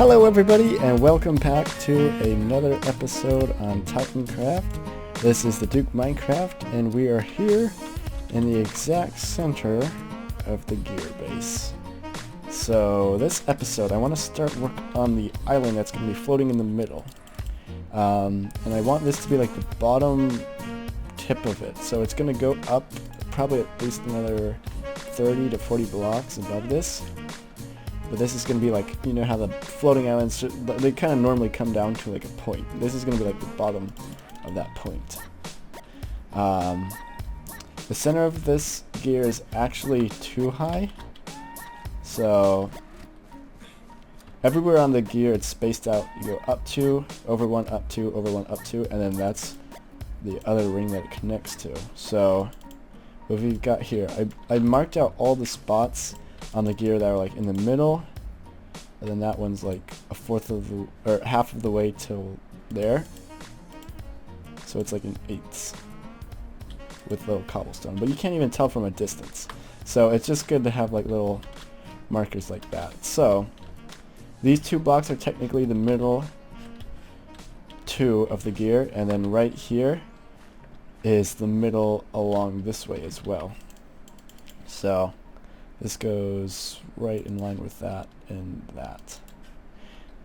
Hello everybody and welcome back to another episode on Titancraft. This is the Duke Minecraft and we are here in the exact center of the gear base. So this episode I want to start work on the island that's going to be floating in the middle. And I want this to be like the bottom tip of it. So it's going to go up probably at least another 30 to 40 blocks above this. But this is going to be like, you know how the floating islands, they kind of normally come down to like a point. This is going to be like the bottom of that point. The center of this gear is actually too high. So everywhere on the gear it's spaced out. You go up 2, over 1, up 2, over 1, up 2, and then that's the other ring that it connects to. So what we've got here, I marked out all the spots on the gear that are like in the middle, and then that one's like half of the way till there. So it's like an 8 with little cobblestone, but you can't even tell from a distance. So it's just good to have like little markers like that. So these 2 blocks are technically the middle 2 of the gear, and then right here is the middle along this way as well. So this goes right in line with that and that.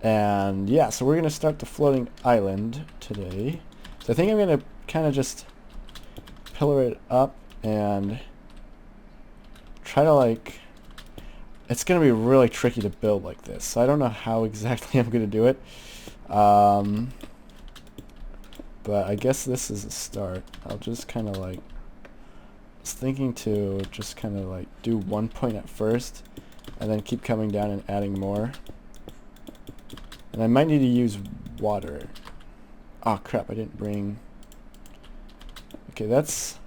And yeah, so we're going to start the floating island today. So I think I'm going to kind of just pillar it up and try to like... It's going to be really tricky to build like this. So I don't know how exactly I'm going to do it. But I guess this is a start. I'll just kind of like... thinking to just kind of like do one point at first and then keep coming down and adding more. And I might need to use water. Oh crap, I didn't bring... Okay, that's...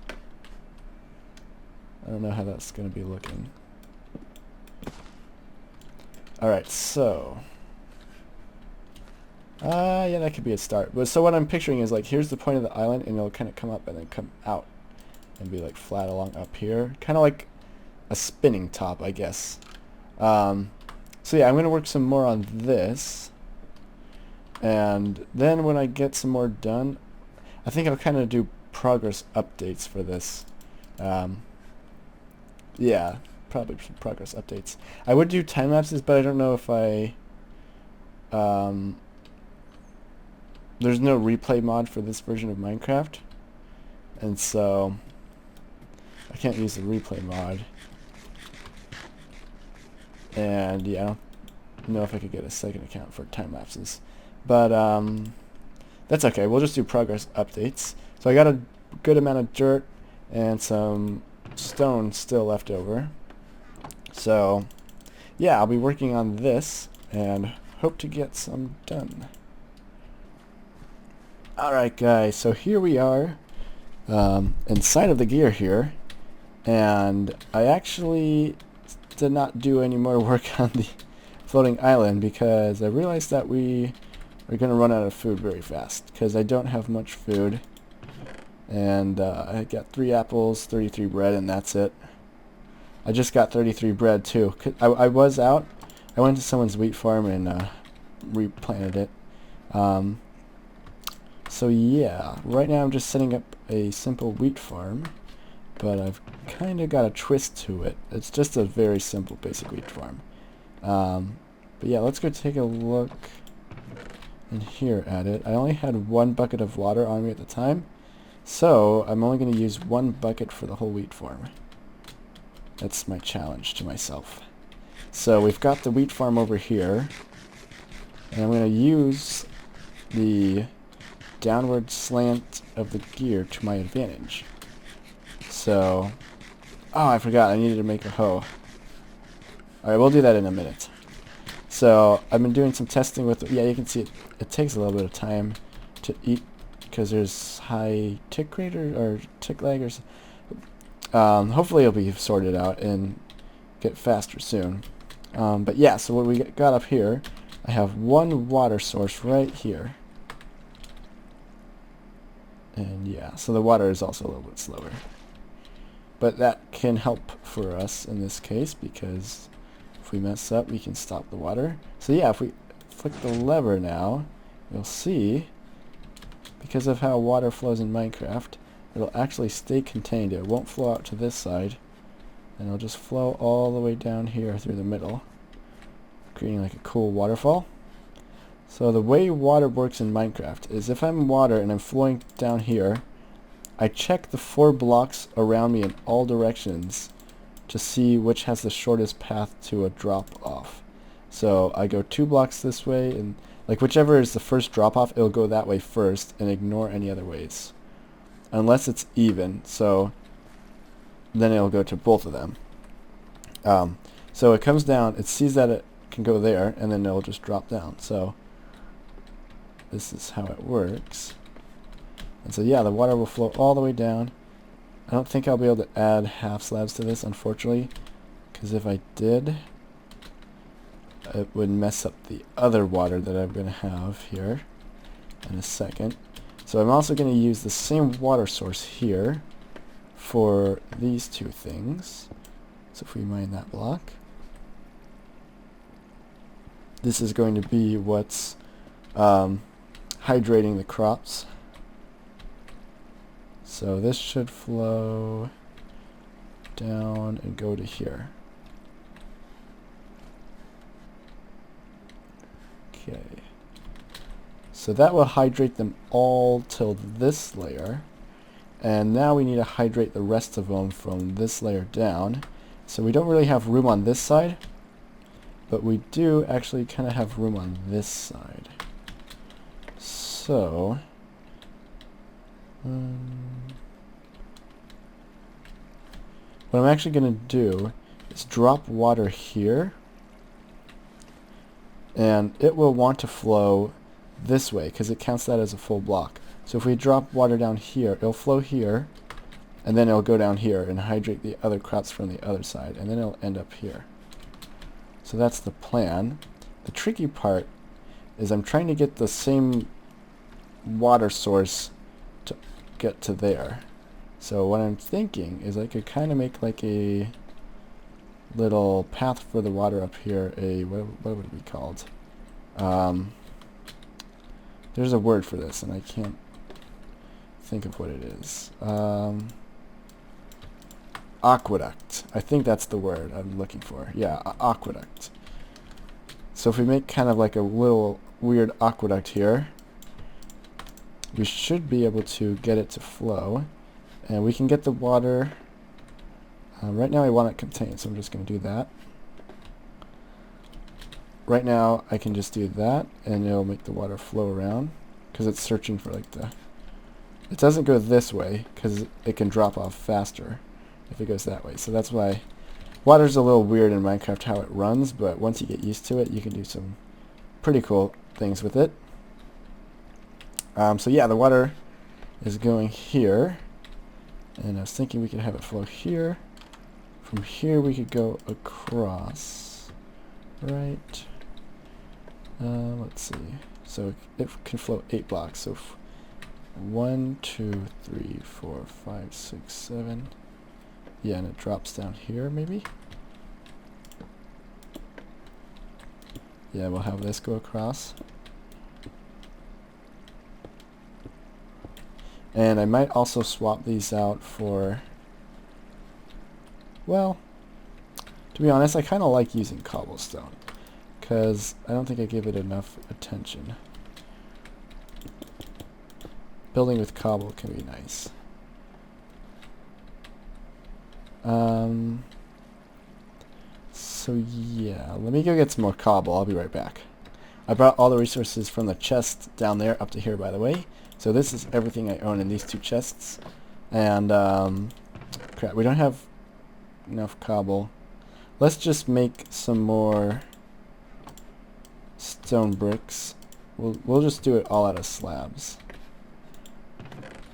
I don't know how that's going to be looking. Alright, so... yeah, that could be a start. But so what I'm picturing is like, here's the point of the island and it'll kind of come up and then come out and be like flat along up here, kind of like a spinning top, I guess. So yeah, I'm gonna work some more on this, and then when I get some more done, I think I'll kind of do progress updates for this. Yeah, probably some progress updates. I would do time lapses, but I don't know if I there's no replay mod for this version of Minecraft, and so I can't use the replay mod. And yeah, I don't know if I could get a second account for time lapses. But that's okay. We'll just do progress updates. So I got a good amount of dirt and some stone still left over. So yeah, I'll be working on this and hope to get some done. Alright guys, so here we are inside of the gear here. And I actually did not do any more work on the floating island because I realized that we are going to run out of food very fast because I don't have much food. And I got 3 apples, 33 bread, and that's it. I just got 33 bread too. I was out. I went to someone's wheat farm and replanted it. So yeah, right now I'm just setting up a simple wheat farm. But I've kind of got a twist to it. It's just a very simple basic wheat farm. But yeah, let's go take a look in here at it. I only had 1 bucket of water on me at the time, so I'm only going to use 1 bucket for the whole wheat farm. That's my challenge to myself. So we've got the wheat farm over here, and I'm going to use the downward slant of the gear to my advantage. So, oh, I forgot, I needed to make a hoe. Alright, we'll do that in a minute. So, I've been doing some testing with, yeah, you can see it takes a little bit of time to eat because there's high tick rate or tick lag or hopefully it'll be sorted out and get faster soon. But yeah, so what we got up here, I have 1 water source right here. And yeah, so the water is also a little bit slower. But that can help for us in this case because if we mess up, we can stop the water. So yeah, if we flick the lever now, you'll see, because of how water flows in Minecraft, it'll actually stay contained. It won't flow out to this side, and it'll just flow all the way down here through the middle, creating like a cool waterfall. So the way water works in Minecraft is if I'm in water and I'm flowing down here, I check the 4 blocks around me in all directions to see which has the shortest path to a drop off. So I go 2 blocks this way, and like whichever is the first drop off, it'll go that way first and ignore any other ways. Unless it's even, so then it'll go to both of them. So it comes down, it sees that it can go there, and then it'll just drop down. So this is how it works. And so yeah, the water will flow all the way down. I don't think I'll be able to add half slabs to this, unfortunately, because if I did, it would mess up the other water that I'm going to have here in a second. So I'm also going to use the same water source here for these 2 things. So if we mine that block, this is going to be what's hydrating the crops. So this should flow down and go to here. Okay. So that will hydrate them all till this layer. And now we need to hydrate the rest of them from this layer down. So we don't really have room on this side, but we do actually kind of have room on this side. So what I'm actually going to do is drop water here, and it will want to flow this way because it counts that as a full block. So if we drop water down here, it'll flow here, and then it'll go down here and hydrate the other crops from the other side, and then it'll end up here. So that's the plan. The tricky part is I'm trying to get the same water source to get to there. So what I'm thinking is I could kind of make like a little path for the water up here. What would it be called? There's a word for this, and I can't think of what it is. Aqueduct. I think that's the word I'm looking for. Yeah, aqueduct. So if we make kind of like a little weird aqueduct here, we should be able to get it to flow. And we can get the water. Right now I want it contained, so I'm just going to do that. Right now I can just do that, and it'll make the water flow around, because it's searching for like the... It doesn't go this way, because it can drop off faster if it goes that way. So that's why water's a little weird in Minecraft how it runs, but once you get used to it, you can do some pretty cool things with it. So yeah, the water is going here, and I was thinking we could have it flow here. From here we could go across, right? Let's see. So it can flow 8 blocks. So 1, 2, 3, 4, 5, 6, 7. Yeah, and it drops down here maybe. Yeah, we'll have this go across. And I might also swap these out for... Well, to be honest, I kind of like using cobblestone, because I don't think I give it enough attention. Building with cobble can be nice. So yeah, let me go get some more cobble. I'll be right back. I brought all the resources from the chest down there up to here, by the way. So this is everything I own in these 2 chests. And crap, we don't have enough cobble. Let's just make some more stone bricks. We'll just do it all out of slabs.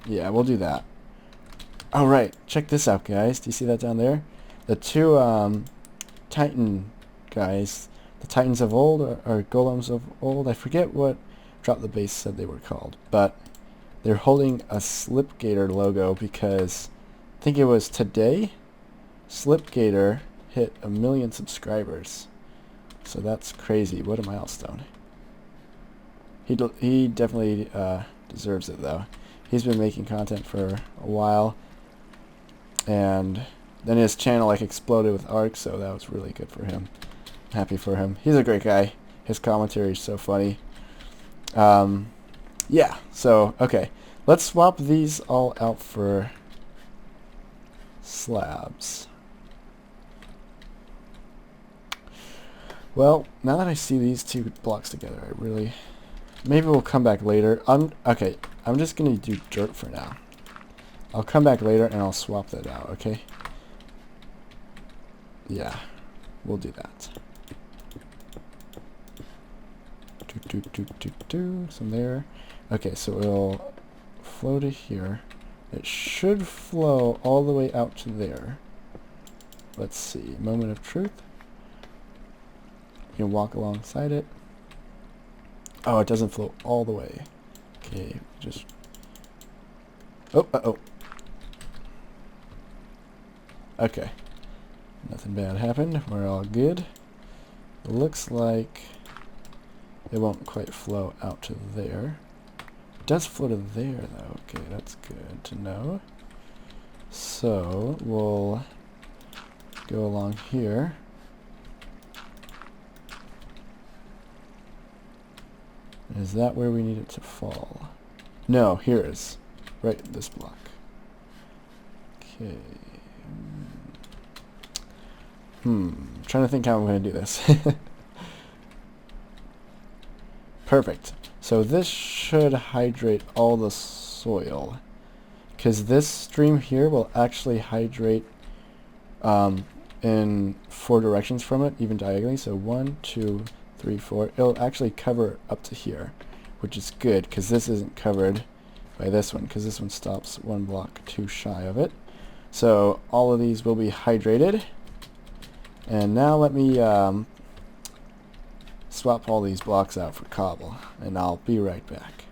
Yeah, we'll do that. Alright, check this out, guys. Do you see that down there? The 2 Titan guys, the Titans of old, or Golems of old, I forget what Drop the Base said they were called, but they're holding a Slipgator logo because I think it was today Slipgator hit 1 million subscribers. So that's crazy. What a milestone. He definitely deserves it though. He's been making content for a while, and then his channel like exploded with Ark, so that was really good for him. Happy for him. He's a great guy. His commentary is so funny. Yeah, so, okay. Let's swap these all out for slabs. Well, now that I see these two blocks together, I really... Maybe we'll come back later. Okay, I'm just going to do dirt for now. I'll come back later and I'll swap that out, okay? Yeah, we'll do that. Some there. Okay, so it'll flow to here. It should flow all the way out to there. Let's see. Moment of truth. You can walk alongside it. Oh, it doesn't flow all the way. Okay, just... Oh, uh-oh. Okay. Nothing bad happened. We're all good. It looks like it won't quite flow out to there. It does flow to there, though. Okay, that's good to know. So, we'll go along here. Is that where we need it to fall? No, here it is. Right, this block. Okay. Trying to think how I'm going to do this. Perfect. So this should hydrate all the soil, because this stream here will actually hydrate in 4 directions from it, even diagonally. So 1, 2, 3, 4. It'll actually cover up to here, which is good, because this isn't covered by this one, because this one stops 1 block too shy of it. So all of these will be hydrated. And now let me swap all these blocks out for cobble, and I'll be right back.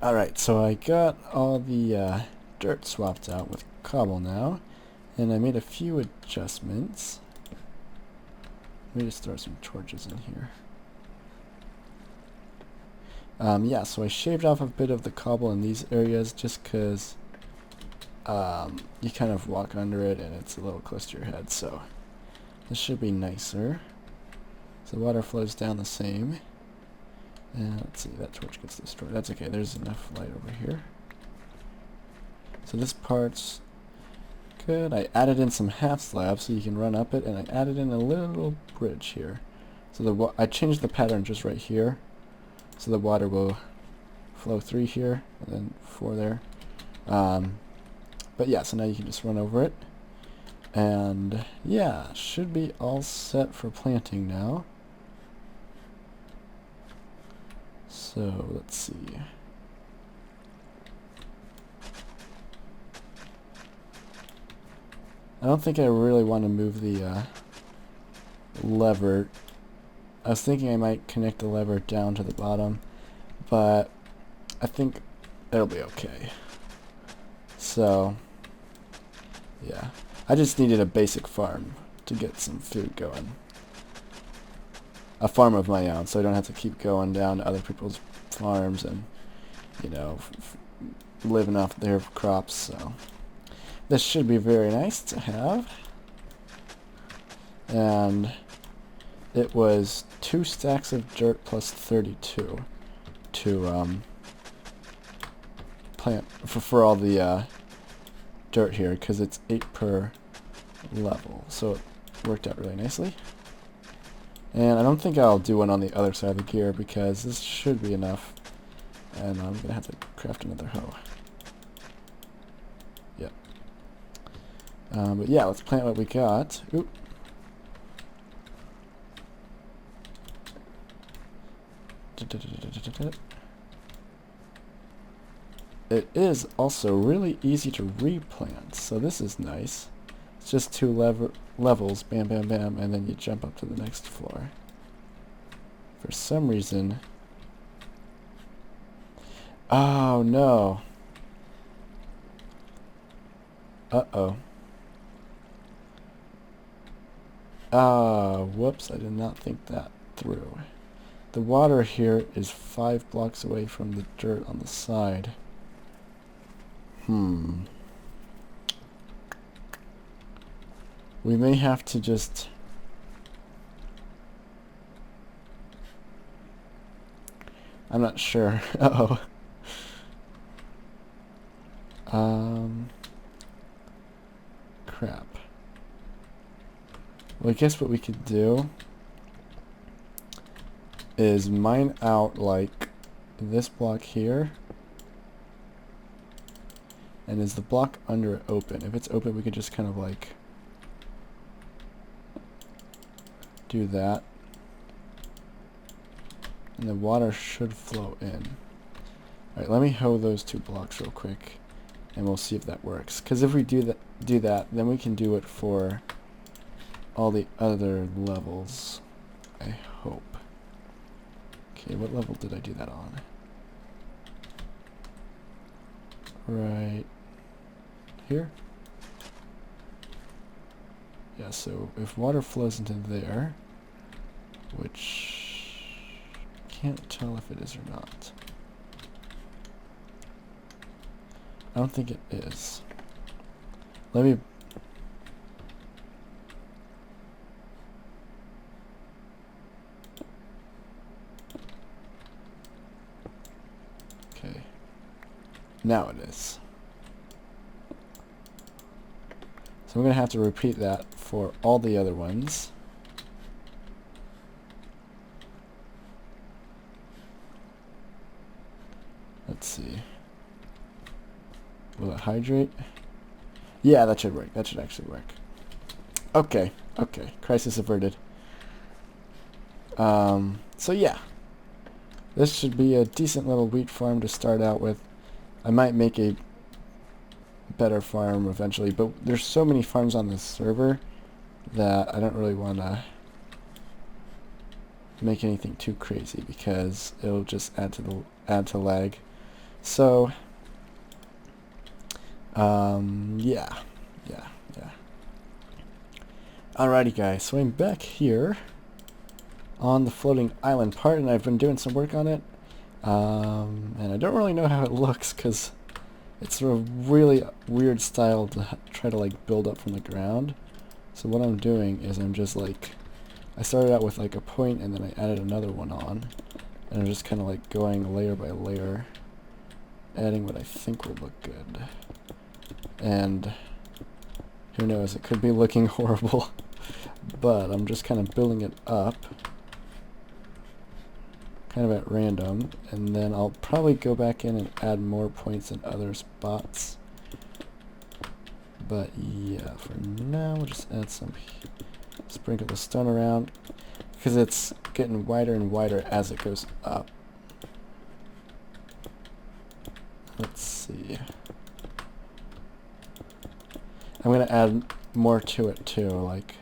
Alright, so I got all the dirt swapped out with cobble now, and I made a few adjustments. Let me just throw some torches in here. Yeah, so I shaved off a bit of the cobble in these areas just because you kind of walk under it and it's a little close to your head, so this should be nicer. So the water flows down the same. And let's see, that torch gets destroyed. That's okay, there's enough light over here. So this part's good. I added in some half slabs so you can run up it, and I added in a little bridge here. So I changed the pattern just right here, so the water will flow 3 here, and then 4 there. But yeah, so now you can just run over it. And yeah, should be all set for planting now. So let's see. I don't think I really want to move the lever. I was thinking I might connect the lever down to the bottom, but I think it'll be okay. So yeah, I just needed a basic farm to get some food going. A farm of my own, so I don't have to keep going down to other people's farms and, you know, living off their crops. So this should be very nice to have. And it was 2 stacks of dirt plus 32 to plant for all the dirt here, because it's 8 per level, so it worked out really nicely. And I don't think I'll do one on the other side of the gear, because this should be enough, and I'm gonna have to craft another hoe. Yep. But yeah, let's plant what we got. Oop. It is also really easy to replant, so this is nice. It's just 2 levels, bam, bam, bam, and then you jump up to the next floor. For some reason... Oh, no. Uh-oh. Ah, whoops, I did not think that through. the water here is 5 blocks away from the dirt on the side. We may have to just... I'm not sure. Uh-oh. Crap. Well, I guess what we could do is mine out like this block here. And is the block under it open? If it's open, we could just kind of like do that. And the water should flow in. Alright, let me hoe those 2 blocks real quick, and we'll see if that works. Because if we do that, then we can do it for all the other levels, I hope. Okay, what level did I do that on? Right here? Yeah, so if water flows into there, which... can't tell if it is or not. I don't think it is. Let me... Okay. Now it is. So I'm going to have to repeat that for all the other ones. Let's see. Will it hydrate? Yeah, that should work. That should actually work. Okay, okay. Crisis averted. So yeah. This should be a decent little wheat farm to start out with. I might make a better farm eventually, but there's so many farms on this server that I don't really want to make anything too crazy because it'll just add to lag. So, yeah. Alrighty guys, so I'm back here on the floating island part, and I've been doing some work on it, and I don't really know how it looks because it's a really weird style to try to like build up from the ground. So what I'm doing is I'm just like, I started out with like a point and then I added another one on, and I'm just kind of like going layer by layer, adding what I think will look good. And who knows, it could be looking horrible, but I'm just kind of building it up kind of at random, and then I'll probably go back in and add more points in other spots. But yeah, for now we'll just add some, sprinkle the stone around, because it's getting wider and wider as it goes up. Let's see. I'm going to add more to it too, like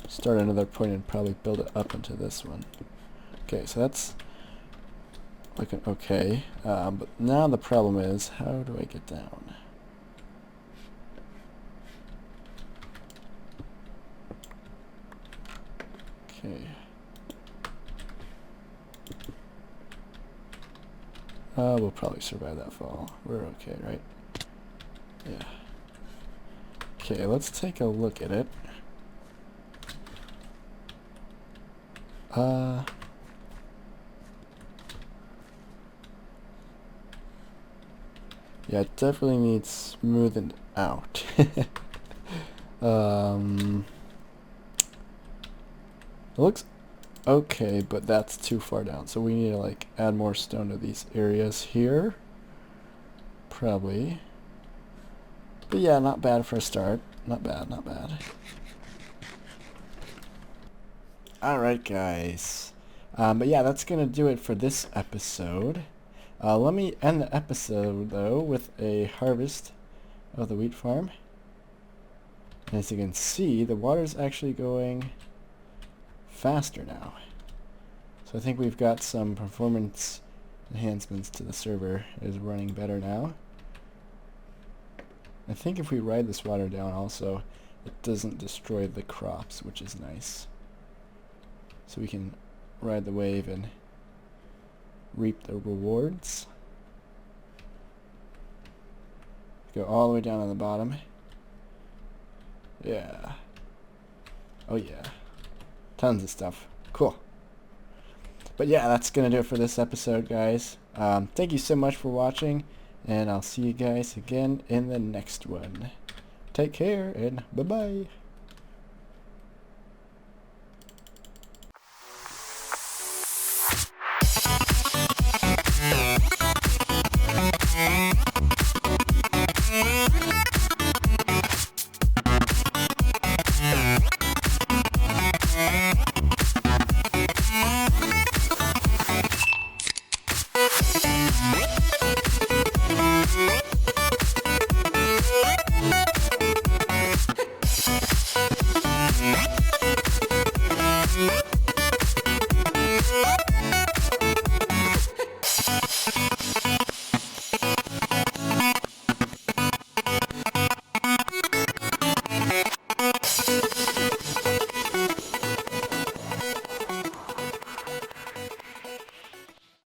start another point and probably build it up into this one. Okay, so that's looking okay, but now the problem is, how do I get down? Okay. We'll probably survive that fall. We're okay, right? Yeah. Okay, let's take a look at it. Yeah, it definitely needs smoothened out. It looks okay, but that's too far down. So we need to like add more stone to these areas here. Probably. But yeah, not bad for a start. Not bad, not bad. Alright guys. But yeah, that's gonna do it for this episode. Let me end the episode though with a harvest of the wheat farm. And as you can see, the water's actually going faster now. So I think we've got some performance enhancements to the server. It is running better now. I think if we ride this water down also, it doesn't destroy the crops, which is nice. So we can ride the wave and reap the rewards. Go all the way down to the bottom. Yeah. Oh yeah. Tons of stuff. Cool. But yeah, that's going to do it for this episode, guys. Thank you so much for watching, and I'll see you guys again in the next one. Take care, and bye-bye.